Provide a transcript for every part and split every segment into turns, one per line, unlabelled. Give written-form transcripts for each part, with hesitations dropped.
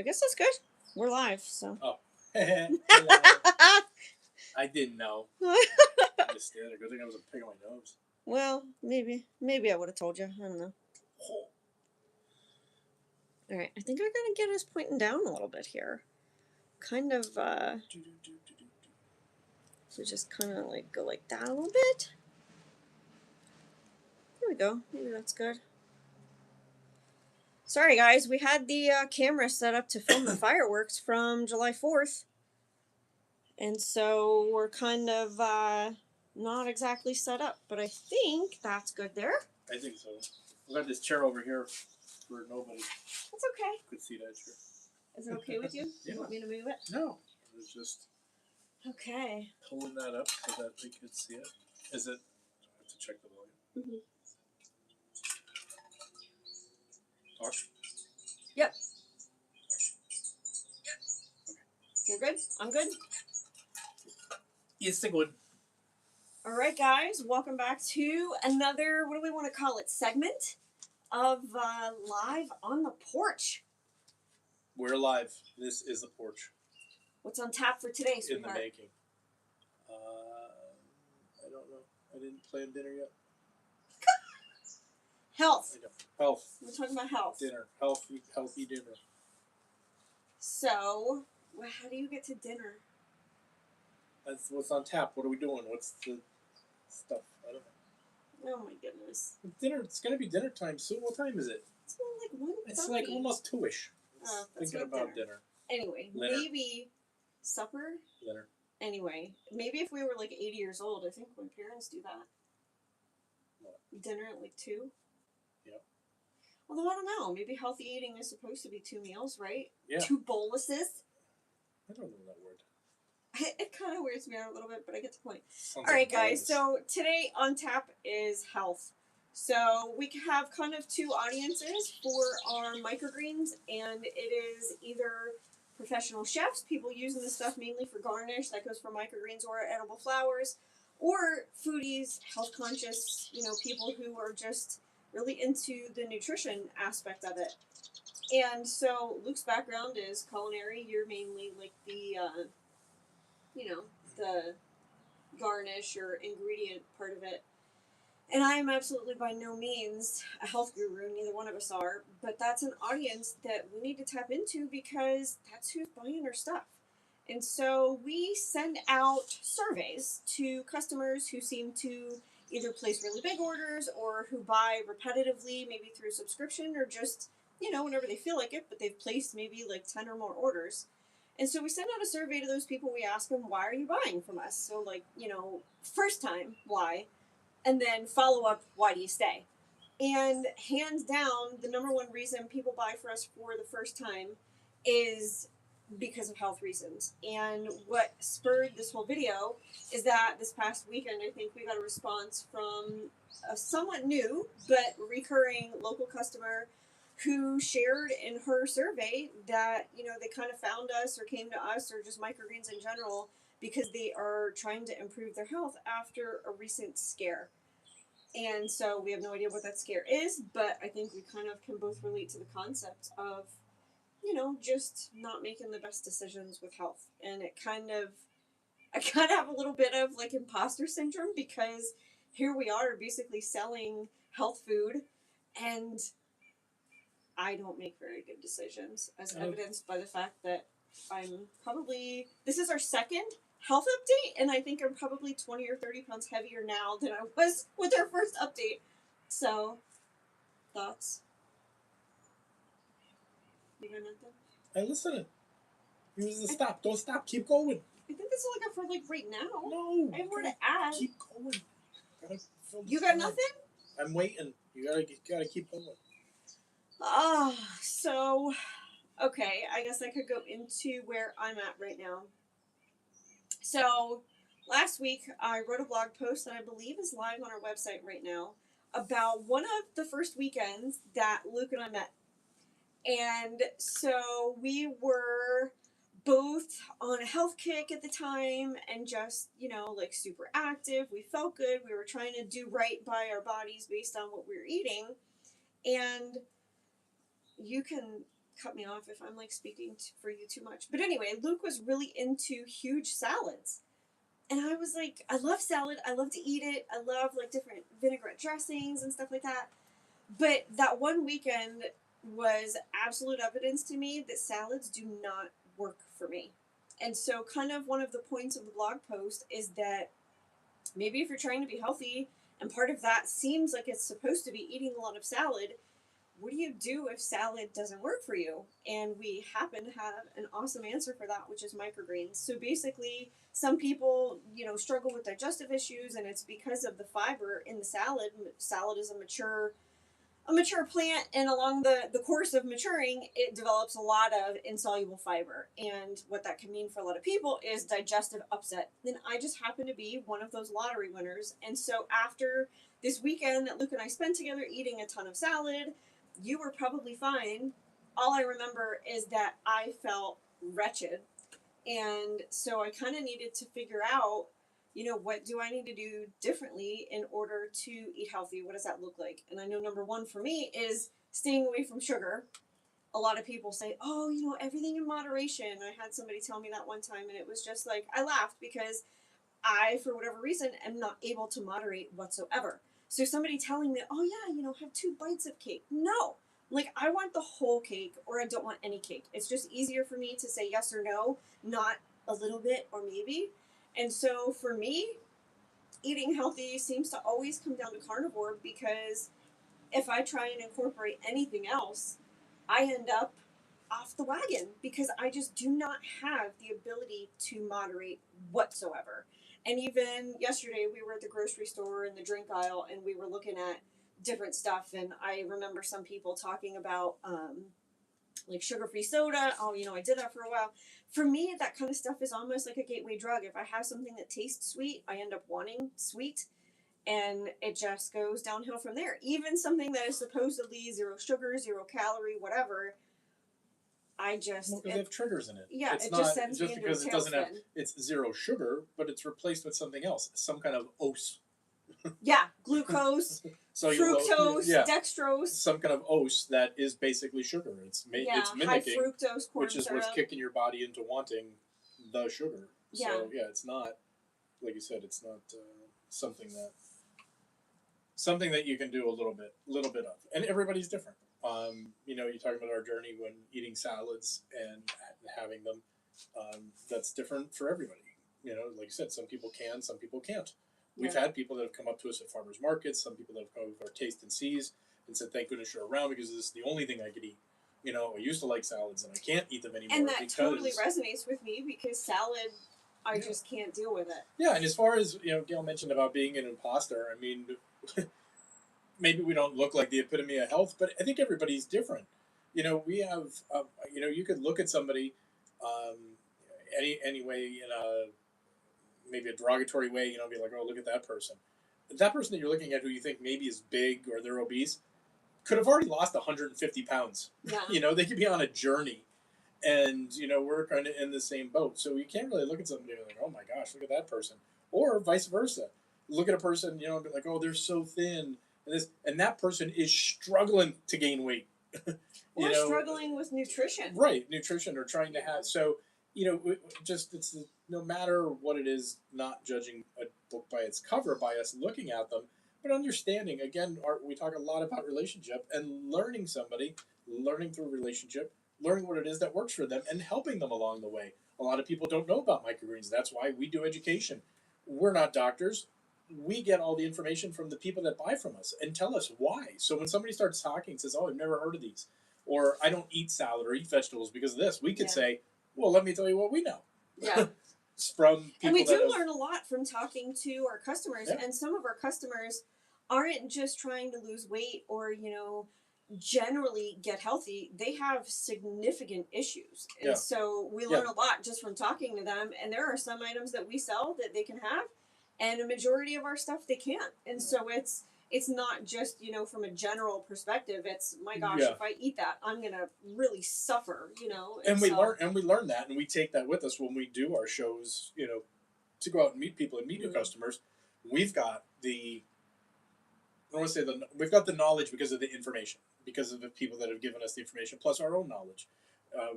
I guess that's good. We're live, so.
Oh. I didn't know. I just stayed there. Good thing I wasn't picking my nose.
Well, maybe. Maybe I would have told you. I don't know.
Oh.
All right. I think I gotta get us pointing down a little bit here. Kind of, so just kind of like go like that a little bit. There we go. Maybe that's good. Sorry, guys. We had the camera set up to film the fireworks from July 4th. And so we're kind of not exactly set up. But I think that's good there.
I think so. I've got this chair over here for nobody.
That's okay.
Could see that chair.
Is it okay with you?
Yeah.
You want me to move it?
No. I was just
okay.
Pulling that up so that they could see it. Is it? I have to check the volume.
Mm-hmm.
Talk.
Yep. You're good? I'm good?
It's good.
All right, guys. Welcome back to another, what do we want to call it, segment of Live on the Porch.
We're live. This is the porch.
What's on tap for today, sweetheart?
In the making. I don't know. I didn't plan dinner yet.
Health.
Health.
We're talking about health.
Dinner. Healthy dinner.
So, how do you get to dinner?
That's what's on tap. What are we doing? What's the stuff? I don't know.
Oh my goodness.
Dinner. It's gonna be dinner time soon. What time is it?
It's like 1:30.
It's like almost 2ish.
That's
thinking about dinner.
Anyway,
Dinner.
maybe supper.
Dinner.
Anyway, maybe if we were like 80 years old, I think my parents do that.
What?
Dinner at like 2.
Yeah.
Although I don't know, maybe healthy eating is supposed to be 2 meals, right?
Yeah.
2 boluses.
I don't know that word.
It kind of weirds me out a little bit, but I get the point.
Sounds
All right,
like
guys.
bolus.
So today on tap is health. So we have kind of 2 audiences for our microgreens, and it is either professional chefs, people using this stuff mainly for garnish, that goes for microgreens or edible flowers, or foodies, health conscious, people who are just really into the nutrition aspect of it. And so Luke's background is culinary. You're mainly like the the garnish or ingredient part of it. And I am absolutely by no means a health guru, neither one of us are, but that's an audience that we need to tap into because that's who's buying our stuff. And so we send out surveys to customers who seem to either place really big orders or who buy repetitively, maybe through subscription or just, whenever they feel like it, but they've placed maybe like 10 or more orders. And so we send out a survey to those people. We ask them, why are you buying from us? So first time, why? And then follow up, why do you stay? And hands down, the number one reason people buy for us for the first time is because of health reasons. And what spurred this whole video is that this past weekend, I think we got a response from a somewhat new but recurring local customer who shared in her survey that, they kind of found us or came to us or just microgreens in general because they are trying to improve their health after a recent scare. And so we have no idea what that scare is, but I think we kind of can both relate to the concept of, just not making the best decisions with health. And I kind of have a little bit of like imposter syndrome because here we are basically selling health food and I don't make very good decisions, as evidenced by the fact that this is our second health update, and I think I'm probably 20 or 30 pounds heavier now than I was with our first update. So, thoughts? You got nothing?
Hey, listen. Use the stop. Don't stop. Keep going.
I think this is like for like right now.
No.
I have more to add.
Keep going.
You got nothing?
I'm waiting. You gotta keep going.
So, okay, I guess I could go into where I'm at right now. So, last week I wrote a blog post that I believe is live on our website right now about one of the first weekends that Luke and I met. And so we were both on a health kick at the time and just, like super active. We felt good. We were trying to do right by our bodies based on what we were eating. And you can cut me off if I'm like speaking for you too much. But anyway, Luke was really into huge salads. And I was like, I love salad. I love to eat it. I love like different vinaigrette dressings and stuff like that. But that one weekend was absolute evidence to me that salads do not work for me. And so, kind of one of the points of the blog post is that maybe if you're trying to be healthy and part of that seems like it's supposed to be eating a lot of salad, what do you do if salad doesn't work for you? And we happen to have an awesome answer for that, which is microgreens. So basically, some people, struggle with digestive issues, and it's because of the fiber in the salad. Salad is a mature plant, and along the course of maturing, it develops a lot of insoluble fiber. And what that can mean for a lot of people is digestive upset. And I just happen to be one of those lottery winners. And so after this weekend that Luke and I spent together eating a ton of salad, you were probably fine. All I remember is that I felt wretched. And so I kind of needed to figure out, what do I need to do differently in order to eat healthy? What does that look like? And I know number one for me is staying away from sugar. A lot of people say, oh, everything in moderation. I had somebody tell me that one time, and it was just like, I laughed because I, for whatever reason, am not able to moderate whatsoever. So somebody telling me, oh yeah, have 2 bites of cake. No, like I want the whole cake, or I don't want any cake. It's just easier for me to say yes or no, not a little bit or maybe. And so for me, eating healthy seems to always come down to carnivore, because if I try and incorporate anything else, I end up off the wagon because I just do not have the ability to moderate whatsoever. And even yesterday, we were at the grocery store in the drink aisle, and we were looking at different stuff. And I remember some people talking about like sugar-free soda. Oh, I did that for a while. For me, that kind of stuff is almost like a gateway drug. If I have something that tastes sweet, I end up wanting sweet. And it just goes downhill from there. Even something that is supposedly 0 sugar, 0 calorie, whatever, because
they have triggers in it.
Yeah,
it's
it
not
just sends
just
me into
because
a
it doesn't have.
tailspin.
It's 0 sugar, but it's replaced with something else, some kind of ose.
Yeah, glucose, fructose, dextrose.
Some kind of ose that is basically sugar. It's it's mimicking
high fructose corn
which is
syrup.
what's kicking your body into wanting the sugar.
Yeah.
So yeah, it's not, like you said, it's not something that you can do a little bit of, and everybody's different. You're talking about our journey when eating salads and having them. That's different for everybody. Like you said, some people can, some people can't. We've had people that have come up to us at farmers markets, some people that have come with our taste and sees and said, thank goodness you're around because this is the only thing I could eat. I used to like salads and I can't eat them anymore.
And that totally resonates with me because salad, I just can't deal with it.
Yeah, and as far as, Gail mentioned about being an imposter, I mean, maybe we don't look like the epitome of health, but I think everybody's different. We have, you could look at somebody any way in maybe a derogatory way, be like, oh, look at that person. That person that you're looking at who you think maybe is big or they're obese could have already lost 150 pounds.
Yeah.
They could be on a journey. And, we're kind of in the same boat. So you can't really look at somebody and be like, oh my gosh, look at that person. Or vice versa. Look at a person, and be like, oh, they're so thin. And that person is struggling to gain weight.
Or struggling with nutrition.
Right, nutrition, or trying to have. So, it's no matter what it is, not judging a book by its cover, by us looking at them, but understanding, again, we talk a lot about relationship and learning through relationship, learning what it is that works for them and helping them along the way. A lot of people don't know about microgreens. That's why we do education. We're not doctors. We get all the information from the people that buy from us and tell us why. So when somebody starts talking and says, oh, I've never heard of these, or I don't eat salad or eat vegetables because of this, we could say, well, let me tell you what we know.
Yeah.
From people
and we do learn a lot from talking to our customers. Yeah. And some of our customers aren't just trying to lose weight or, generally get healthy. They have significant issues. And so we learn a lot just from talking to them. And there are some items that we sell that they can have, and a majority of our stuff they can't. And so it's not just, from a general perspective. It's, my gosh, if I eat that, I'm going to really suffer,
And we learn that, and we take that with us when we do our shows, to go out and meet people and meet new customers. We've got we've got the knowledge because of the information. because of the people that have given us the information, plus our own knowledge.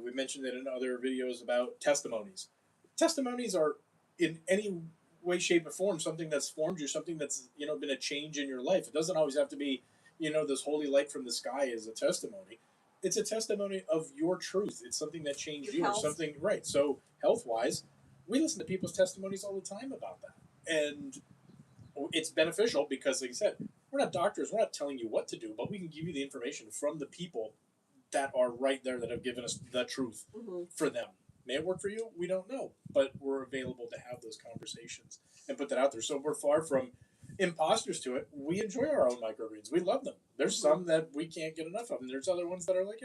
We mentioned it in other videos about testimonies. Testimonies are, in any way, shape, or form, something that's formed you, something that's been a change in your life. It doesn't always have to be this holy light from the sky is a testimony. It's a testimony of your truth. It's something that changed
Your
you, or
health.
something, right? So health wise, we listen to people's testimonies all the time about that, and it's beneficial because, like I said, we're not doctors. We're not telling you what to do, but we can give you the information from the people that are right there that have given us the truth for them. May it work for you? We don't know, but we're available to have those conversations and put that out there. So we're far from imposters to it. We enjoy our own microgreens. We love them. There's some that we can't get enough of, and there's other ones that are like,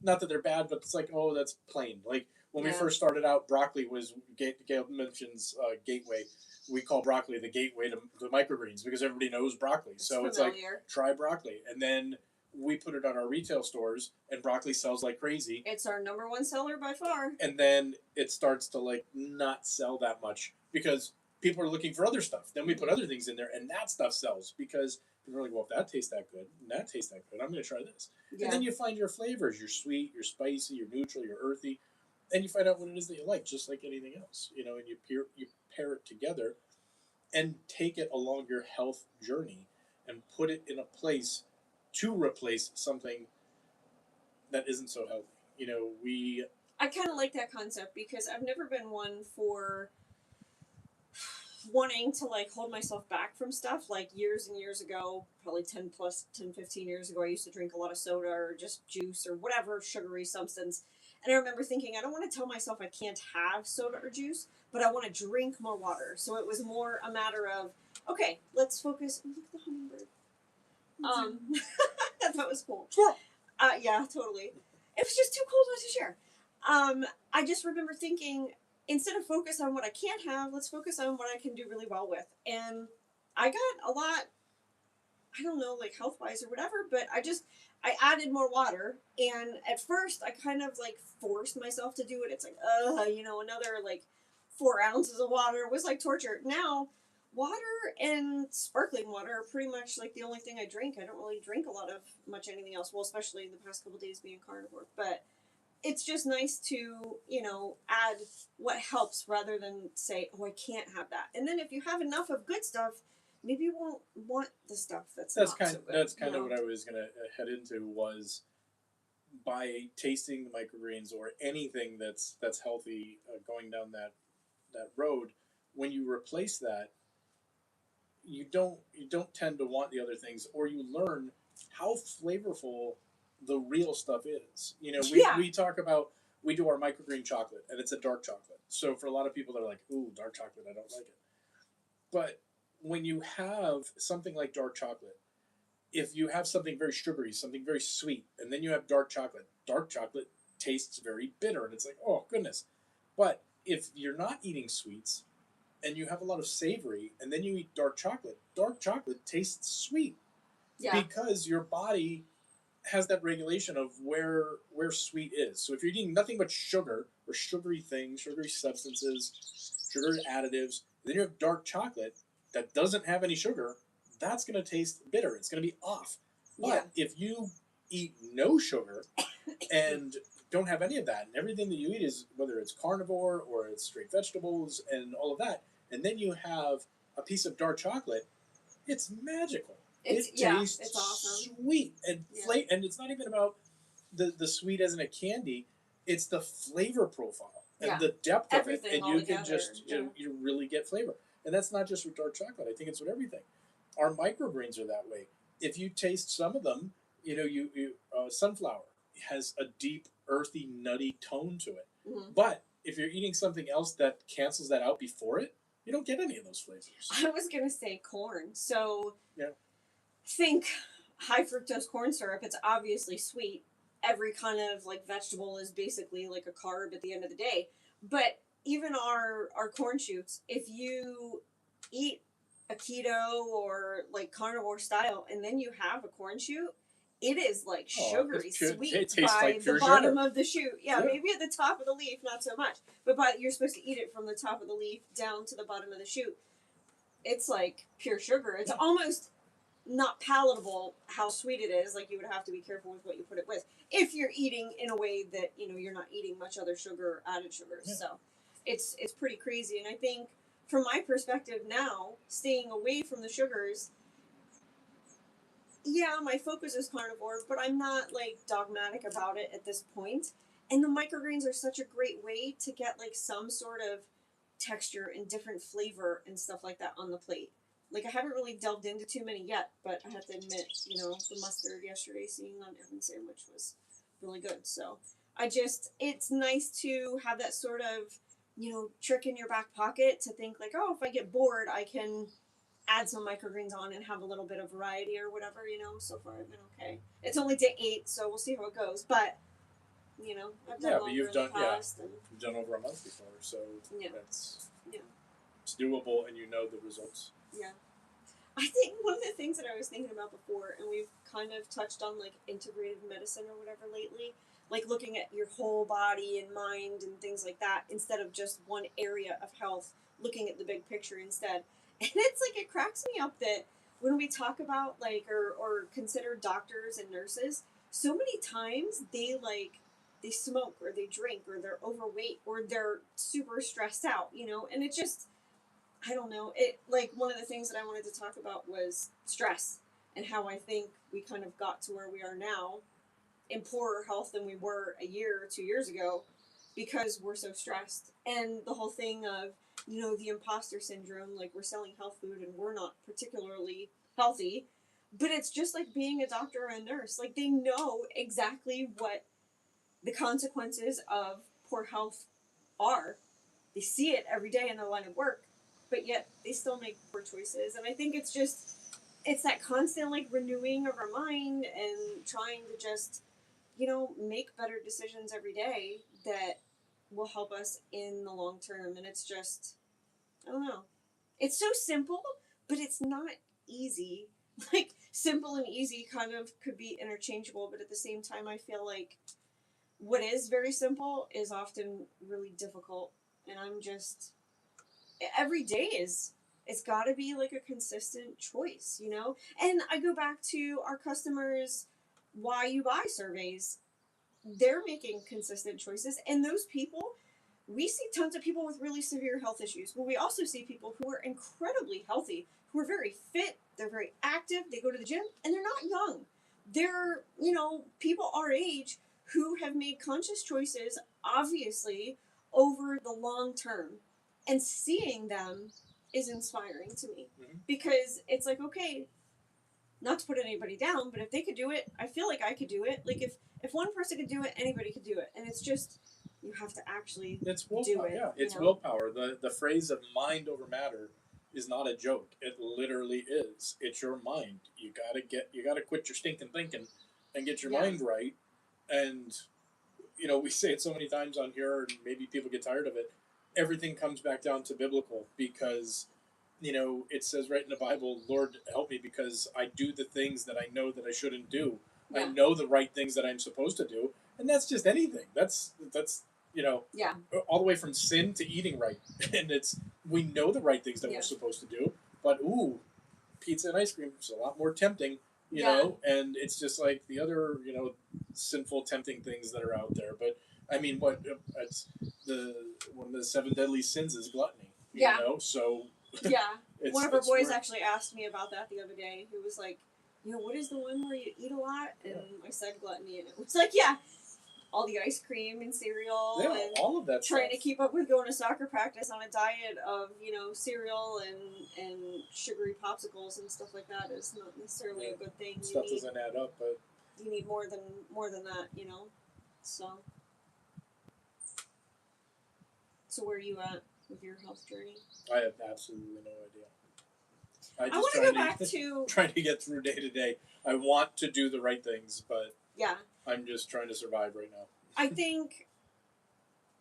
not that they're bad, but it's like, oh, that's plain. Like when we first started out, broccoli was, Gail mentions gateway. We call broccoli the gateway to the microgreens because everybody knows broccoli. So it's like, try broccoli. And then we put it on our retail stores, and broccoli sells like crazy.
It's our number one seller by far.
And then it starts to like not sell that much because people are looking for other stuff. Then we put other things in there, and that stuff sells because people are like, well, if that tastes that good, and that tastes that good, I'm going to try this. Yeah. And then you find your flavors. You're sweet, you're spicy, you're neutral, you're earthy, and you find out what it is that you like, just like anything else. And you pair it together and take it along your health journey and put it in a place to replace something that isn't so healthy.
I kind of like that concept because I've never been one for wanting to like hold myself back from stuff. Like years and years ago, probably 10, 15 years ago, I used to drink a lot of soda or just juice or whatever sugary substance. And I remember thinking, I don't want to tell myself I can't have soda or juice, but I want to drink more water. So it was more a matter of, okay, let's focus. Oh, look at the hummingbird. That was cool. Yeah, totally. It was just too cold not to share. I just remember thinking, instead of focus on what I can't have, let's focus on what I can do really well with. And I got a lot, I don't know, like health-wise or whatever, but I added more water. And at first, I kind of like forced myself to do it. It's like, another like 4 ounces of water was like torture. Now, water and sparkling water are pretty much like the only thing I drink. I don't really drink a lot of much anything else. Well, especially the past couple of days being carnivore. But it's just nice to, add what helps rather than say, oh, I can't have that. And then if you have enough of good stuff, maybe you won't want the stuff that's not so good.
That's kind of what I was going to head into was by tasting the microgreens or anything that's healthy, going down that road, when you replace that, you don't tend to want the other things, or you learn how flavorful the real stuff is. We talk about, we do our microgreen chocolate, and it's a dark chocolate. So for a lot of people, they're like, ooh, dark chocolate, I don't like it. But when you have something like dark chocolate, if you have something very sugary, something very sweet, and then you have dark chocolate tastes very bitter, and it's like, oh, goodness. But if you're not eating sweets, and you have a lot of savory, and then you eat dark chocolate tastes sweet. Yeah. Because your body has that regulation of where sweet is. So if you're eating nothing but sugar or sugary things, sugary substances, sugary additives, then you have dark chocolate that doesn't have any sugar, that's going to taste bitter. It's going to be off. But if you eat no sugar and don't have any of that, and everything that you eat is, whether it's carnivore or it's straight vegetables and all of that, and then you have a piece of dark chocolate, it's magical. It tastes
it's awesome.
Sweet and and it's not even about the sweet as in a candy. It's the flavor profile and the depth of it, and you can just you really get flavor. And that's not just with dark chocolate. I think it's with everything. Our microgreens are that way. If you taste some of them, sunflower has a deep, earthy, nutty tone to it. Mm-hmm. But if you're eating something else that cancels that out before it, you don't get any of those flavors.
I was going to say corn. So think high fructose corn syrup. It's obviously sweet. Every kind of like vegetable is basically like a carb at the end of the day. But even our corn shoots, if you eat a keto or like carnivore style and then you have a corn shoot, it is like sugary sweet by the bottom of the shoot. Yeah, maybe at the top of the leaf, not so much. But you're supposed to eat it from the top of the leaf down to the bottom of the shoot. It's like pure sugar. It's almost not palatable how sweet it is. Like, you would have to be careful with what you put it with if you're eating in a way that, you know, you're not eating much other sugar or added sugars. Yeah. So it's pretty crazy. And I think from my perspective now, staying away from the sugars, yeah, my focus is carnivore, but I'm not like dogmatic about it at this point. And the microgreens are such a great way to get like some sort of texture and different flavor and stuff like that on the plate. Like, I haven't really delved into too many yet, but I have to admit, you know, the mustard yesterday seeing on Evan's sandwich was really good. So it's nice to have that sort of, you know, trick in your back pocket to think like, oh, if I get bored, I can add some microgreens on and have a little bit of variety or whatever, you know. So far I've been okay. It's only day 8, so we'll see how it goes. But, you know, I've done longer
you've
in
done
the past. And
you've done over a month before, so it's
yeah.
It's doable, and you know the results.
Yeah. I think one of the things that I was thinking about before, and we've kind of touched on like integrative medicine or whatever lately, like looking at your whole body and mind and things like that instead of just one area of health, looking at the big picture instead. And it's like, it cracks me up that when we talk about like or consider doctors and nurses, so many times they smoke or they drink or they're overweight or they're super stressed out, you know, and it just, I don't know. It, like, one of the things that I wanted to talk about was stress and how I think we kind of got to where we are now in poorer health than we were a year or 2 years ago because we're so stressed. And the whole thing of, you know, the imposter syndrome, like, we're selling health food and we're not particularly healthy. But it's just like being a doctor or a nurse. Like, they know exactly what the consequences of poor health are. They see it every day in their line of work, but yet they still make poor choices. And I think it's that constant like renewing of our mind and trying to just, you know, make better decisions every day that will help us in the long term. And it's just, I don't know. It's so simple, but it's not easy. Like, simple and easy kind of could be interchangeable, but at the same time, I feel like what is very simple is often really difficult. And I'm just, every day it's got to be like a consistent choice, you know. And I go back to our customers why you buy surveys. They're making consistent choices, and those people, we see tons of people with really severe health issues, but we also see people who are incredibly healthy, who are very fit, they're very active, they go to the gym, and they're not young. They're, you know, people our age who have made conscious choices, obviously, over the long term. And seeing them is inspiring to me. Mm-hmm. Because it's like, okay, not to put anybody down, but if they could do it, I feel like I could do it. Like, if one person could do it, anybody could do it. And it's just, you have to actually do it.
Yeah, it's willpower. The phrase of mind over matter is not a joke. It literally is. It's your mind. You gotta quit your stinking thinking and get your mind right. And, you know, we say it so many times on here, and maybe people get tired of it. Everything comes back down to biblical because, you know, it says right in the Bible, Lord, help me because I do the things that I know that I shouldn't do. Yeah. I know the right things that I'm supposed to do. And that's just anything. That's you know, all the way from sin to eating right. And we know the right things that we're supposed to do, but pizza and ice cream is a lot more tempting, you know, and it's just like the other, you know, sinful, tempting things that are out there. But I mean, it's one of the 7 deadly sins is gluttony, you know, so.
One of our boys actually asked me about that the other day. He was like, you know, what is the one where you eat a lot? And I said gluttony, and it was like, all the ice cream and cereal and
all of that
trying
stuff.
to keep up with going to soccer practice on a diet of, you know, cereal and sugary popsicles and stuff like that is not necessarily a good thing.
Stuff doesn't add up, but
you need more than that, you know. So where are you at with your health journey?
I have absolutely no idea.
I want to go back to
trying to get through day to day. I want to do the right things, but I'm just trying to survive right now.
I think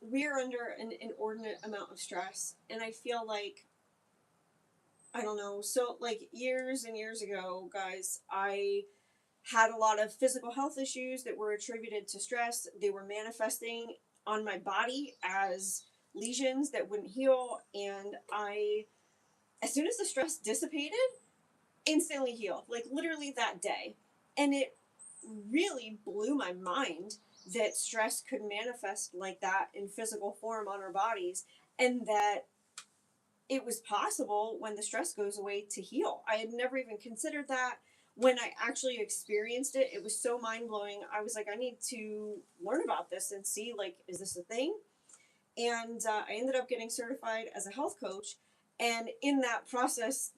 we're under an inordinate amount of stress, and I feel like, I don't know, so like years and years ago, guys, I had a lot of physical health issues that were attributed to stress. They were manifesting on my body as lesions that wouldn't heal, and as soon as the stress dissipated, instantly healed, like literally that day. And it really blew my mind that stress could manifest like that in physical form on our bodies, and that it was possible when the stress goes away to heal. I had never even considered that. When I actually experienced it, it was so mind blowing. I was like, I need to learn about this and see, like, is this a thing? And I ended up getting certified as a health coach. And in that process,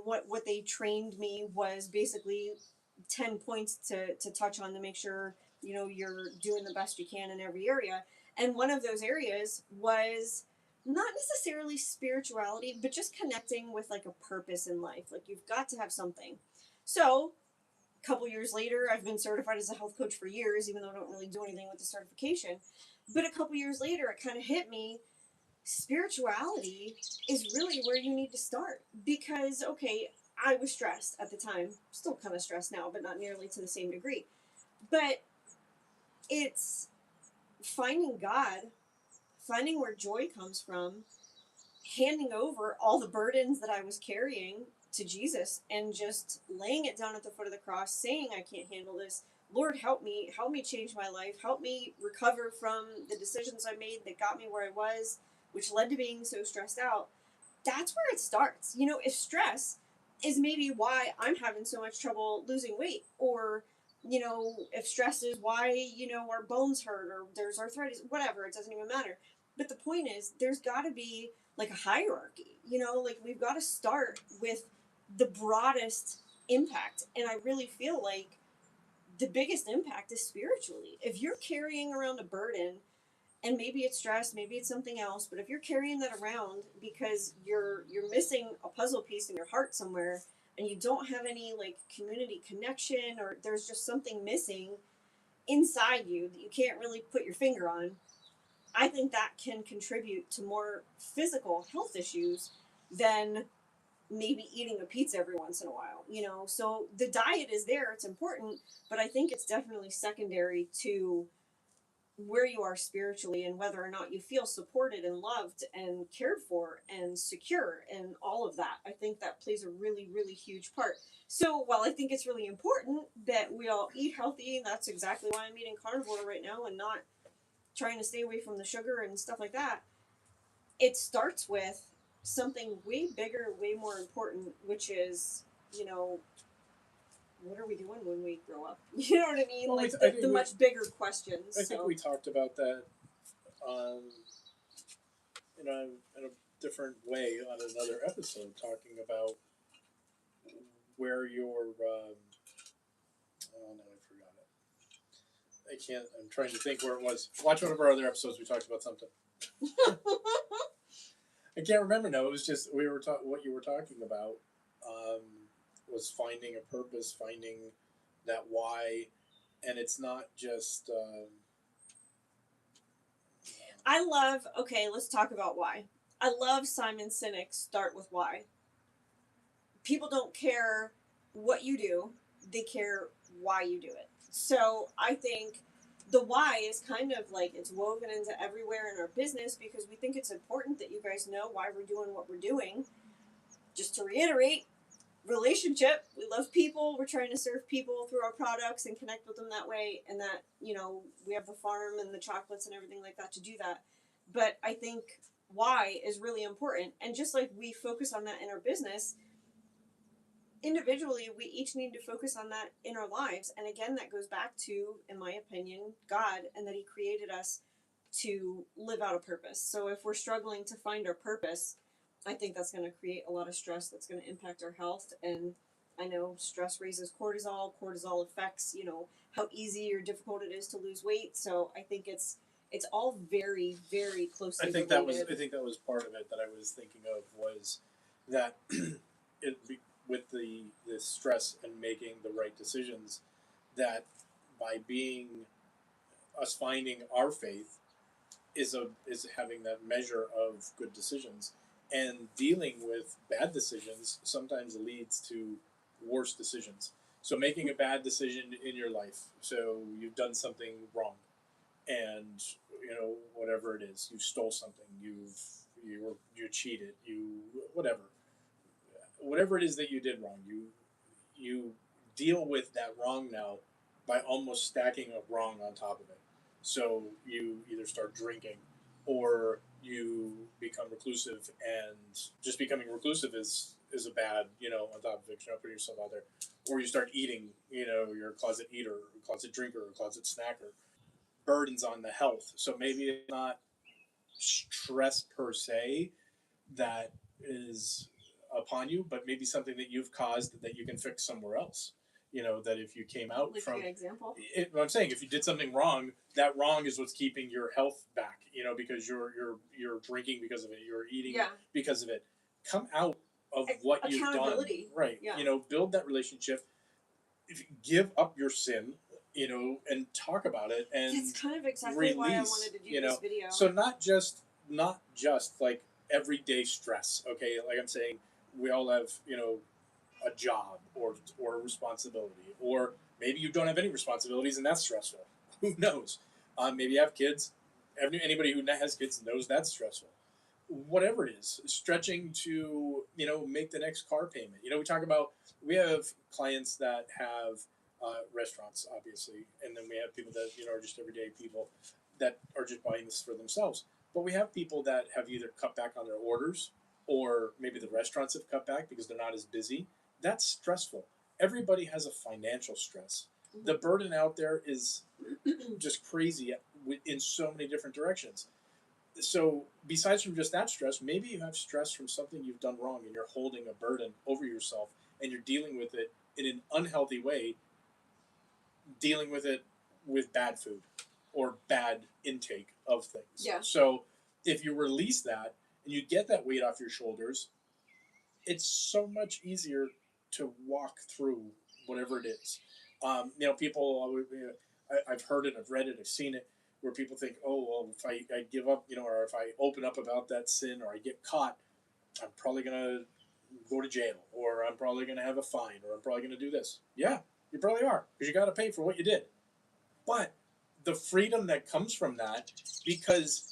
what they trained me was basically 10 points to touch on to make sure, you're doing the best you can in every area. And one of those areas was not necessarily spirituality, but just connecting with like a purpose in life. Like you've got to have something. So a couple years later, I've been certified as a health coach for years, even though I don't really do anything with the certification. But a couple years later, it kind of hit me. Spirituality is really where you need to start, because, okay, I was stressed at the time, still kind of stressed now, but not nearly to the same degree. But it's finding God, finding where joy comes from, handing over all the burdens that I was carrying to Jesus, and just laying it down at the foot of the cross, saying, I can't handle this. Lord, help me change my life, help me recover from the decisions I made that got me where I was, which led to being so stressed out. That's where it starts. If stress is maybe why I'm having so much trouble losing weight, or, if stress is why, our bones hurt, or there's arthritis, whatever, it doesn't even matter. But the point is, there's got to be like a hierarchy, like we've got to start with the broadest impact. And I really feel like the biggest impact is spiritually. If you're carrying around a burden, and maybe it's stress, maybe it's something else, but if you're carrying that around because you're missing a puzzle piece in your heart somewhere, and you don't have any like community connection, or there's just something missing inside you that you can't really put your finger on, I think that can contribute to more physical health issues than maybe eating a pizza every once in a while. So the diet is there, it's important, but I think it's definitely secondary to where you are spiritually, and whether or not you feel supported and loved and cared for and secure and all of that. I think that plays a really, really huge part. So while I think it's really important that we all eat healthy, and that's exactly why I'm eating carnivore right now and not trying to stay away from the sugar and stuff like that, it starts with something way bigger, way more important, which is, what are we doing when we grow up? You know what I mean?
Well,
Like the much bigger questions.
I think we talked about that in a different way on another episode, talking about where your oh no, I forgot it. I can't. I'm trying to think where it was. Watch one of our other episodes. We talked about something. I can't remember now. It was just we were what you were talking about was finding a purpose, finding that why, and it's not just.
Okay, let's talk about why. I love Simon Sinek's Start With Why. People don't care what you do, they care why you do it. So I think the why is kind of like it's woven into everywhere in our business, because we think it's important that you guys know why we're doing what we're doing. Just to reiterate, relationship, we love people, we're trying to serve people through our products and connect with them that way, and that we have the farm and the chocolates and everything like that to do that. But I think why is really important, and just like we focus on that in our business, individually we each need to focus on that in our lives. And again, that goes back to, in my opinion, God, and that he created us to live out a purpose. So if we're struggling to find our purpose, I think that's going to create a lot of stress that's going to impact our health. And I know stress raises cortisol. Cortisol affects, how easy or difficult it is to lose weight. So I think it's all very, very closely related.
I think that was part of it that I was thinking of, was that with the stress and making the right decisions, that by being us finding our faith is having that measure of good decisions, and dealing with bad decisions sometimes leads to worse decisions. So making a bad decision in your life, so you've done something wrong, and whatever it is, you stole something, you cheated, you whatever it is that you did wrong, you you deal with that wrong now by almost stacking a wrong on top of it. So you either start drinking or you become reclusive, and just becoming reclusive is a bad, on top of it, you're not putting yourself out there. Or you start eating, you're a closet eater, a closet drinker, a closet snacker. Burdens on the health. So maybe it's not stress per se that is upon you, but maybe something that you've caused that you can fix somewhere else. That if you came out from
an example.
I'm saying, if you did something wrong, that wrong is what's keeping your health back. Because you're drinking because of it, you're eating because of it. Come out of what you've done, right?
Yeah.
Build that relationship. Give up your sin, and talk about it, and
that's kind of exactly
release,
why I wanted to do this video.
So not just like everyday stress. Okay, like I'm saying, we all have a job or a responsibility, or maybe you don't have any responsibilities and that's stressful. Who knows? Maybe you have kids. Anybody who has kids knows that's stressful. Whatever it is, stretching to make the next car payment. We have clients that have restaurants, obviously, and then we have people that are just everyday people that are just buying this for themselves. But we have people that have either cut back on their orders, or maybe the restaurants have cut back because they're not as busy. That's stressful. Everybody has a financial stress. Mm-hmm. The burden out there is just crazy in so many different directions. So besides from just that stress, maybe you have stress from something you've done wrong and you're holding a burden over yourself and you're dealing with it in an unhealthy way, dealing with it with bad food or bad intake of things.
Yeah.
So if you release that and you get that weight off your shoulders, it's so much easier to walk through whatever it is. People, I've heard it, I've read it, I've seen it, where people think, oh, well, if I give up, or if I open up about that sin or I get caught, I'm probably going to go to jail, or I'm probably going to have a fine, or I'm probably going to do this. Yeah, you probably are, because you got to pay for what you did. But the freedom that comes from that, because,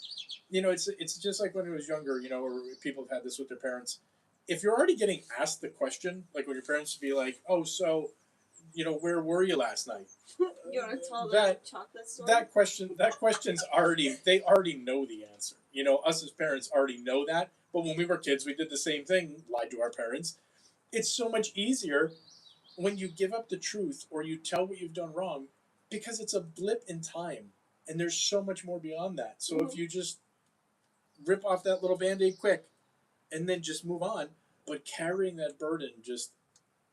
it's just like when I was younger, or people have had this with their parents. If you're already getting asked the question, like when your parents would be like, oh, so, where were you last night?
You want to tell the chocolate story?
That question's they already know the answer. Us as parents already know that. But when we were kids, we did the same thing, lied to our parents. It's so much easier when you give up the truth or you tell what you've done wrong, because it's a blip in time. And there's so much more beyond that. So if you just rip off that little Band-Aid quick and then just move on, but carrying that burden just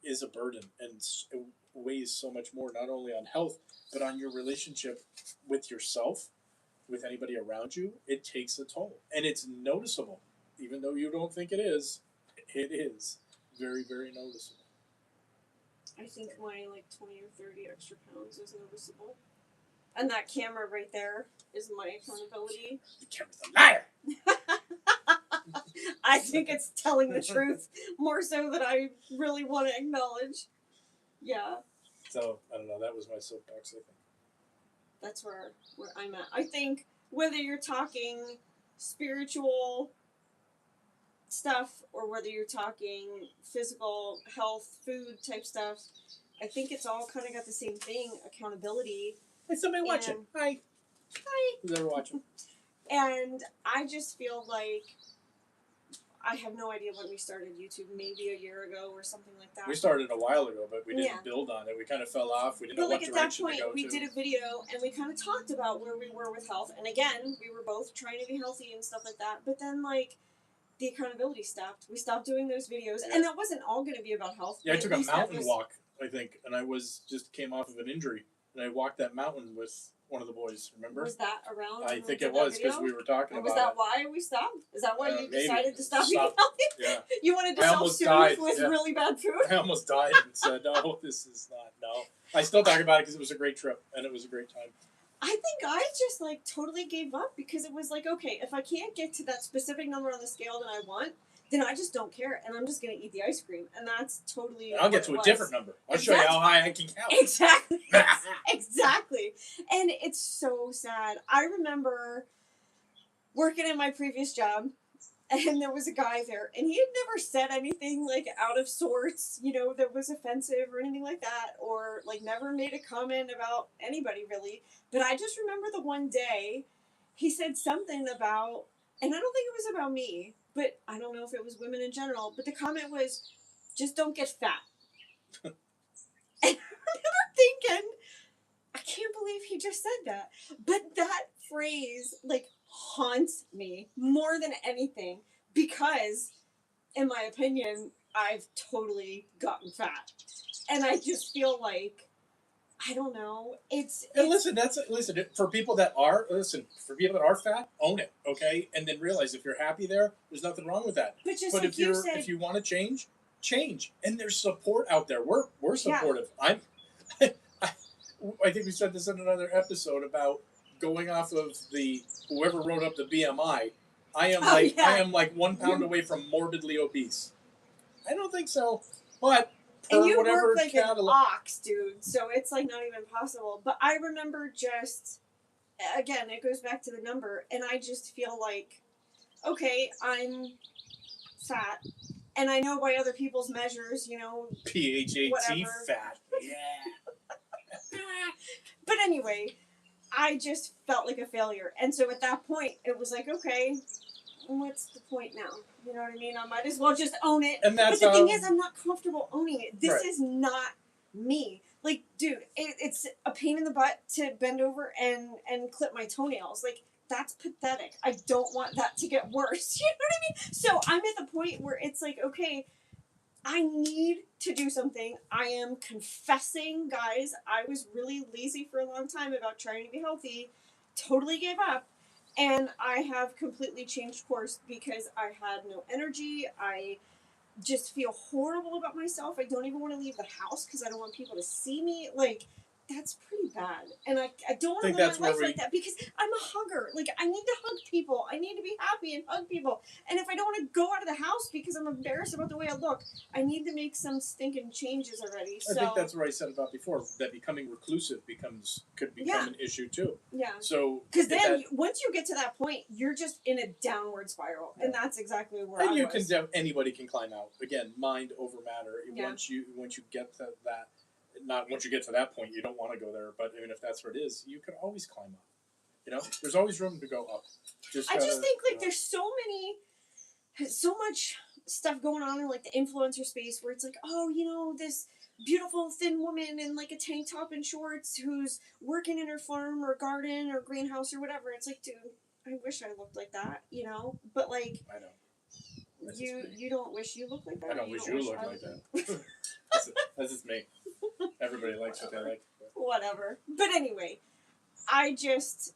is a burden, and it weighs so much more, not only on health, but on your relationship with yourself, with anybody around you. It takes a toll, and it's noticeable. Even though you don't think it is very, very noticeable.
I think my 20 or 30 extra pounds is noticeable. And that camera right there is my accountability.
The camera's a liar!
I think it's telling the truth more so than I really want to acknowledge. Yeah.
So, I don't know. That was my soapbox, I think.
That's where I'm at. I think whether you're talking spiritual stuff or whether you're talking physical health, food type stuff, I think it's all kind of got the same thing, accountability.
There's somebody watching. Hi. Who's ever watching?
And I just feel like I have no idea when we started YouTube, maybe a year ago or something like that.
We started a while ago, but we didn't build on it. We kind of fell off. We didn't know what direction to go to. But at that point,
we did a video and we kind of talked about where we were with health. And again, we were both trying to be healthy and stuff like that. But then, the accountability stopped. We stopped doing those videos. Yeah. And that wasn't all going to be about health.
Yeah, I took a mountain walk, I think, and I just came off of an injury. And I walked that mountain with one of the boys, remember?
Was that around?
I think it was, because we were talking about it.
Was that why we stopped? Is that why you decided to stop eating healthy?
Yeah.
You wanted to self-soothe with really bad food?
I almost died and said, no, this is not, no. I still talk about it because it was a great trip, and it was a great time.
I think I just, totally gave up, because it was okay, if I can't get to that specific number on the scale that I want, then I just don't care, and I'm just going to eat the ice cream, and that's totally.
And I'll get to a different number. I'll show you how high I can count.
Exactly. Exactly. And it's so sad. I remember working in my previous job, and there was a guy there, and he had never said anything like out of sorts, you know, that was offensive or anything like that, or like never made a comment about anybody really. But I just remember the one day he said something about, and I don't think it was about me, but I don't know if it was women in general, but the comment was, just don't get fat. And I remember thinking, I can't believe he just said that. But that phrase, like, haunts me more than anything because, in my opinion, I've totally gotten fat. And I just feel like, I don't know,
And listen, for people that are fat, own it, okay? And then realize if you're happy there, there's nothing wrong with that.
But just
But
like
if you want to change. And there's support out there. We're supportive. Yeah. I think we said this in another episode about going off of whoever wrote up the BMI. I am like 1 pound away from morbidly obese. I don't think so, but
and you work like an ox, dude. So it's like not even possible. But I remember again, it goes back to the number, and I just feel like, okay, I'm fat. And I know by other people's measures, you know,
PHAT fat. Yeah.
But anyway, I just felt like a failure. And so at that point, it was like, okay, what's the point now? You know what I mean? I might as well just own it.
And
but the thing is, I'm not comfortable owning it. This is not me. Like, dude, it's a pain in the butt to bend over and clip my toenails. Like, that's pathetic. I don't want that to get worse. You know what I mean? So I'm at the point where it's like, okay, I need to do something. I am confessing, guys, I was really lazy for a long time about trying to be healthy. Totally gave up. And I have completely changed course because I had no energy. I just feel horrible about myself. I don't even want to leave the house because I don't want people to see me. Like, that's pretty bad. And I don't want to live my life like that because I'm a hugger. Like, I need to hug people. I need to be happy and hug people. And if I don't want to go out of the house because I'm embarrassed about the way I look, I need to make some stinking changes already. So,
I think that's what I said about before, that becoming reclusive could become an issue too.
Yeah.
So
because then once you get to that point, you're just in a downward spiral, and that's exactly where I was.
Anybody can climb out. Again, mind over matter. Yeah. Once you get to that. Not once you get to that point, you don't want to go there. But I mean, if that's what it is, you can always climb up. You know, there's always room to go up.
I just think like there's so much stuff going on in like the influencer space where it's like, oh, you know, this beautiful thin woman in like a tank top and shorts who's working in her farm or garden or greenhouse or whatever. It's like, dude, I wish I looked like that, you know. But like,
I know.
You don't wish you looked like that.
I don't wish you looked like that. That's just me. Everybody likes what they like.
Whatever. But anyway, I just,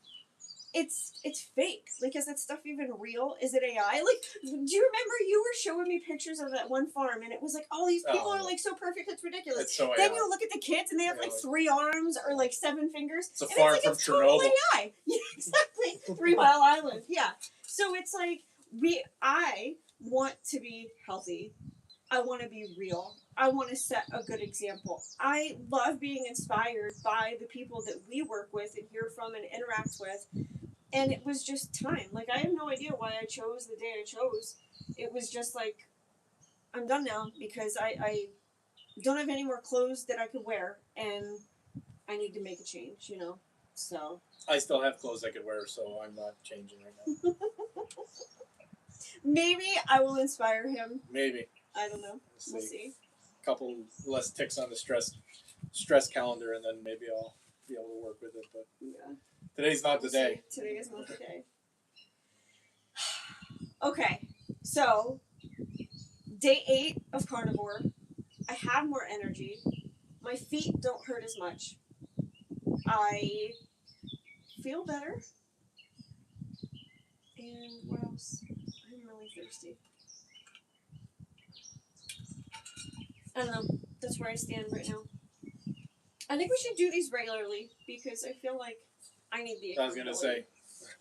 it's fake. Like, is that stuff even real? Is it AI? Like, do you remember you were showing me pictures of that one farm and it was like, oh, these people are like so perfect, it's ridiculous.
It's so
then
AI.
you look at the kids and they have like 3 arms or like 7 fingers.
It's a farm from Chernobyl.
Totally AI. Yeah, exactly. 3 Mile Island. Yeah. So it's like, I want to be healthy. I want to be real. I want to set a good example. I love being inspired by the people that we work with and hear from and interact with. And it was just time. Like, I have no idea why I chose the day I chose. It was just like, I'm done now because I don't have any more clothes that I could wear. And I need to make a change, you know. So.
I still have clothes I could wear, so I'm not changing right now.
Maybe I will inspire him.
Maybe.
I don't know. We'll see.
A couple less ticks on the stress calendar, and then maybe I'll be able to work with it. But yeah. Today's not the day.
Today is not the day. Okay, so day 8 of carnivore. I have more energy. My feet don't hurt as much. I feel better. And what else? I'm really thirsty. I don't know. That's where I stand right now. I think we should do these regularly because I feel like I need the.
I was gonna say.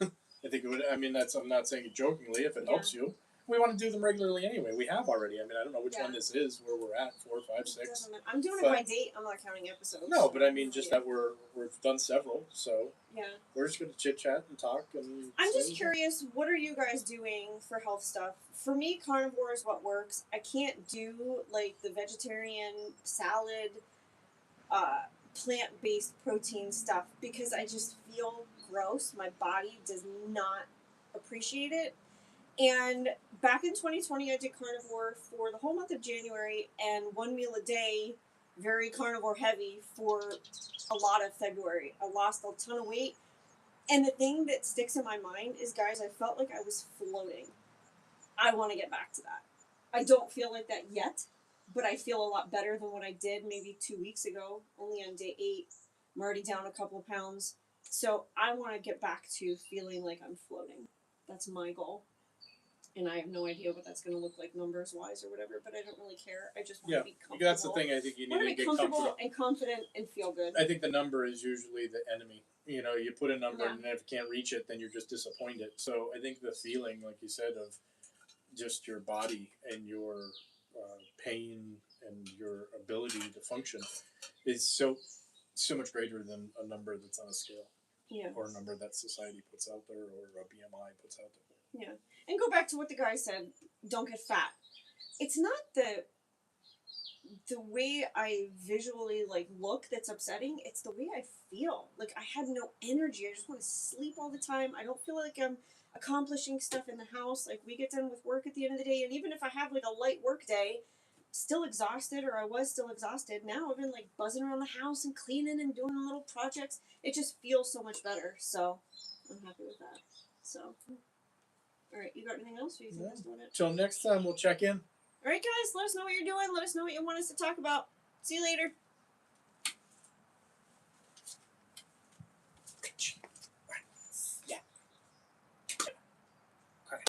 I think it would. I mean, I'm not saying it jokingly. If it helps you, We want to do them regularly anyway. We have already. I mean, I don't know which
Yeah.
one this is, where we're at, 4, 5, 6.
Doesn't matter. I'm doing
But-
it by date. I'm not counting episodes.
No, but I mean, just
Yeah.
that we've done several, so
Yeah.
we're just going to chit chat and talk. And
I'm
see
just
what-
curious, what are you guys doing for health stuff? For me, carnivore is what works. I can't do like the vegetarian salad, plant-based protein stuff because I just feel gross. My body does not appreciate it. And back in 2020, I did carnivore for the whole month of January and one meal a day, very carnivore heavy for a lot of February. I lost a ton of weight. And the thing that sticks in my mind is, guys, I felt like I was floating. I want to get back to that. I don't feel like that yet, but I feel a lot better than what I did maybe 2 weeks ago, only on day 8. I'm already down a couple of pounds. So I want to get back to feeling like I'm floating. That's my goal. And I have no idea what that's going to look like numbers-wise or whatever, but I don't really care. I just want to be comfortable.
That's the thing. I think you
I
need
want
to
to be
get
comfortable
comfortable.
and confident and feel good.
I think the number is usually the enemy. You know, you put a number,
Yeah.
and if you can't reach it, then you're just disappointed. So I think the feeling, like you said, of just your body and your pain and your ability to function is so much greater than a number that's on a scale.
Yeah.
Or a number that society puts out there, or a BMI puts out there.
Yeah. And go back to what the guy said, don't get fat. It's not the way I visually look that's upsetting, it's the way I feel. Like I have no energy. I just want to sleep all the time. I don't feel like I'm accomplishing stuff in the house. Like we get done with work at the end of the day, and even if I have like a light work day, still exhausted, or I was still exhausted. Now I've been like buzzing around the house and cleaning and doing little projects. It just feels so much better. So I'm happy with that. So, all right, you got anything else? Or you think that's doing it?
Till next time, we'll check in.
All right, guys, let us know what you're doing. Let us know what you want us to talk about. See you later.